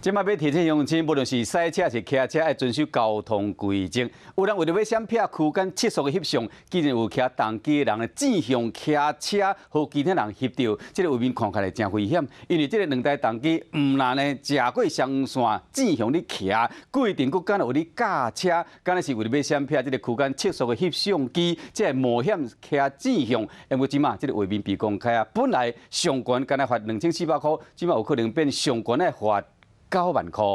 即摆要提醒乡亲，无论是赛车是骑车，要遵守交通规则。有人为了要闪避区间测速的翕相，竟然有骑重机的人正向骑车和其他人翕到，这个画面看起来真危险。因为这个两台重机唔但呢骑过双线正向你骑，规定佫敢有你驾车，敢若是为了要闪避这个区间测速的翕相机，这个冒险骑正向。因为即马这个画面被公开啊，本来上悬敢若罚2400块，即马有可能变上悬来罚9万块。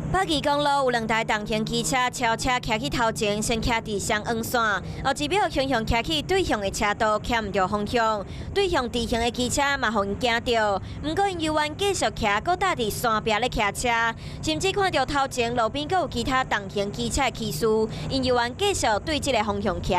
北宜公路有两台重型机车超车骑去头前，先骑伫双黄线，后一秒轻向骑去对向的车道，牵唔着方向。对向直行的机车嘛，互因惊着。不过因犹原继续骑，搁搭伫山壁咧骑车，甚至看到头前路边搁有其他重型机车的骑士，因犹原继续对这个方向骑。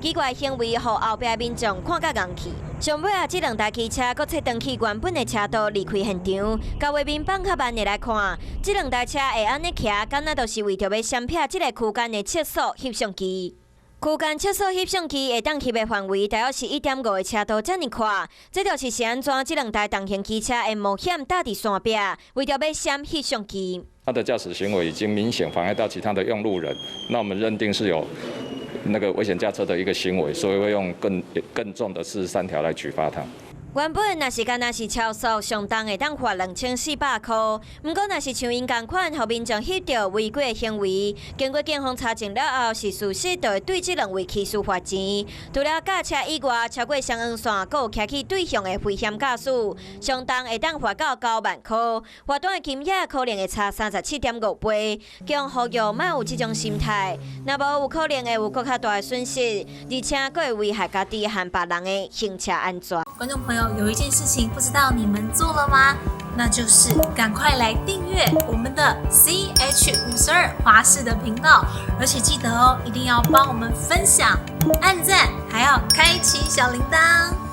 奇怪行为，互后壁民众看甲硬气。上尾啊，这两台机车搁切断去原本的车道，离开现场。交画面放较慢的来看，这两台车会安尼骑，敢若就是为着要闪避这个区间的测速翕相机。区间测速翕相机会当翕的范围大约是1.5个车道遮尔宽，这就是安怎？这两台重型机车会冒险搭伫山壁，为着要闪翕相机。他的驾驶行为已经明显妨碍到其他的用路人，那我们认定是有那个危险驾车的一个行为，所以会用更重的43条来举发他。原本若是敢若是超速，上重会当罚2400块。不过若是像因同款，互民众翕到违规的行为，经过警方查证了后是事实，就会对这两位起诉罚钱。除了驾车以外，超过双黄线，阁有骑去对向的危险驾驶，上重会当罚到9万块。罚单的金额可能会差37.5倍。警方呼吁莫有这种心态，若无有可能会有更较大的损失，而且阁会危害家己和别人的行车安全。观众朋友，有一件事情不知道你们做了吗？那就是赶快来订阅我们的 CH52华视的频道，而且记得哦，一定要帮我们分享、按赞，还要开启小铃铛。